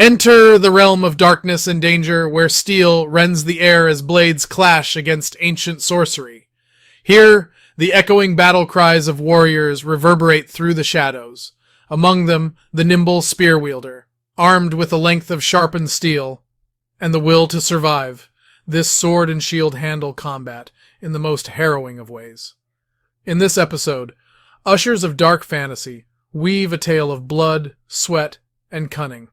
Enter the realm of darkness and danger, where steel rends the air as blades clash against ancient sorcery. Here, the echoing battle cries of warriors reverberate through the shadows. Among them, the nimble spear wielder, armed with a length of sharpened steel, and the will to survive this sword and shield handle combat in the most harrowing of ways. In this episode, ushers of dark fantasy weave a tale of blood, sweat, and cunning,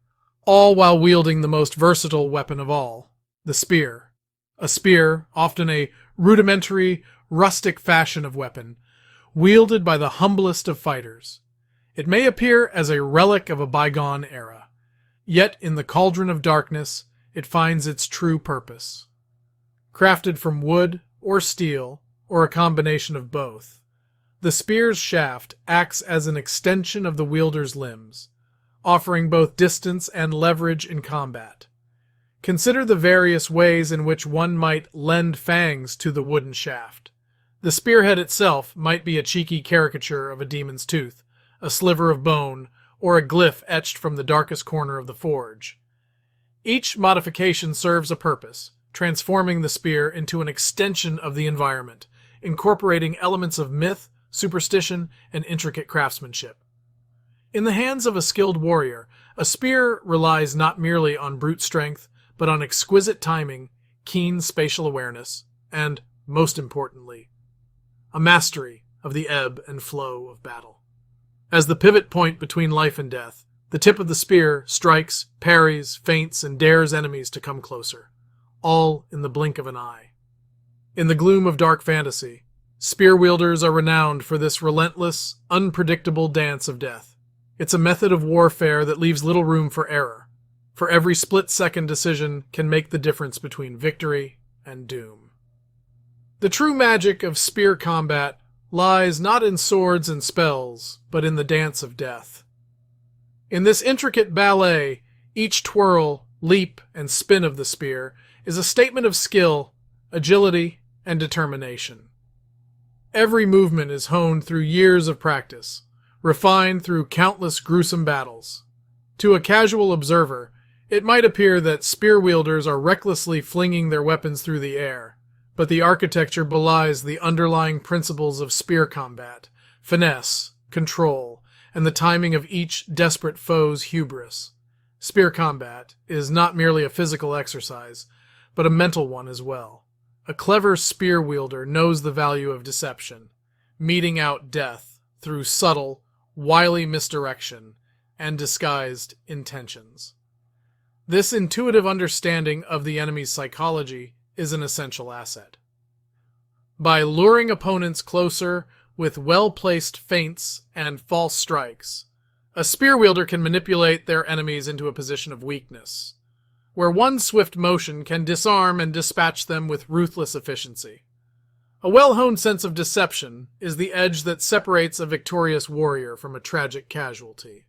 all while wielding the most versatile weapon of all, the spear. A spear, often a rudimentary, rustic fashion of weapon, wielded by the humblest of fighters. It may appear as a relic of a bygone era, yet in the cauldron of darkness it finds its true purpose. Crafted from wood or steel, or a combination of both, the spear's shaft acts as an extension of the wielder's limbs, offering both distance and leverage in combat. Consider the various ways in which one might lend fangs to the wooden shaft. The spearhead itself might be a cheeky caricature of a demon's tooth, a sliver of bone, or a glyph etched from the darkest corner of the forge. Each modification serves a purpose, transforming the spear into an extension of the environment, incorporating elements of myth, superstition, and intricate craftsmanship. In the hands of a skilled warrior, a spear relies not merely on brute strength, but on exquisite timing, keen spatial awareness, and, most importantly, a mastery of the ebb and flow of battle. As the pivot point between life and death, the tip of the spear strikes, parries, feints, and dares enemies to come closer, all in the blink of an eye. In the gloom of dark fantasy, spear wielders are renowned for this relentless, unpredictable dance of death. It's a method of warfare that leaves little room for error, for every split-second decision can make the difference between victory and doom. The true magic of spear combat lies not in swords and spells, but in the dance of death. In this intricate ballet, each twirl, leap, and spin of the spear is a statement of skill, agility, and determination. Every movement is honed through years of practice, refined through countless gruesome battles. To a casual observer, it might appear that spear wielders are recklessly flinging their weapons through the air, but the architecture belies the underlying principles of spear combat: finesse, control, and the timing of each desperate foe's hubris. Spear combat is not merely a physical exercise, but a mental one as well. A clever spear wielder knows the value of deception, meting out death through subtle, wily misdirection and disguised intentions. This intuitive understanding of the enemy's psychology is an essential asset. By luring opponents closer with well-placed feints and false strikes, a spear wielder can manipulate their enemies into a position of weakness, where one swift motion can disarm and dispatch them with ruthless efficiency. A well-honed sense of deception is the edge that separates a victorious warrior from a tragic casualty.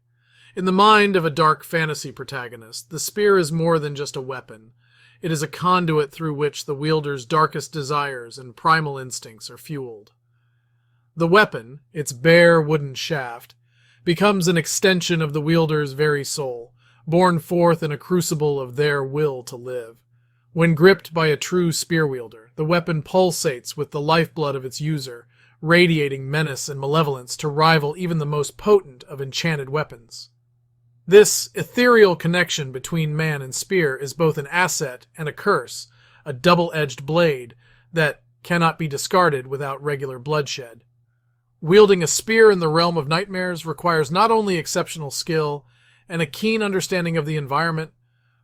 In the mind of a dark fantasy protagonist, the spear is more than just a weapon. It is a conduit through which the wielder's darkest desires and primal instincts are fueled. The weapon, its bare wooden shaft, becomes an extension of the wielder's very soul, born forth in a crucible of their will to live. When gripped by a true spear wielder, the weapon pulsates with the lifeblood of its user, radiating menace and malevolence to rival even the most potent of enchanted weapons. This ethereal connection between man and spear is both an asset and a curse, a double-edged blade that cannot be discarded without regular bloodshed. Wielding a spear in the realm of nightmares requires not only exceptional skill and a keen understanding of the environment,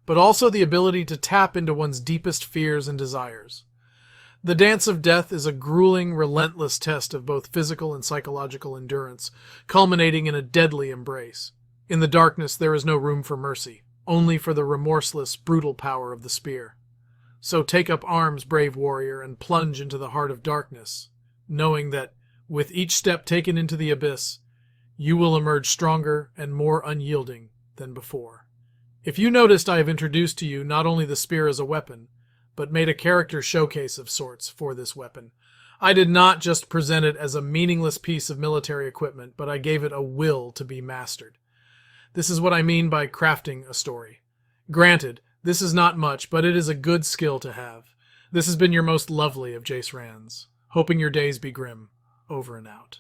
but also the ability to tap into one's deepest fears and desires. The dance of death is a grueling, relentless test of both physical and psychological endurance, culminating in a deadly embrace. In the darkness there is no room for mercy, only for the remorseless, brutal power of the spear. So take up arms, brave warrior, and plunge into the heart of darkness, knowing that, with each step taken into the abyss, you will emerge stronger and more unyielding than before. If you noticed, I have introduced to you not only the spear as a weapon, but made a character showcase of sorts for this weapon. I did not just present it as a meaningless piece of military equipment, but I gave it a will to be mastered. This is what I mean by crafting a story. Granted, this is not much, but it is a good skill to have. This has been your most lovely of Jayce Rands. Hoping your days be grim. Over and out.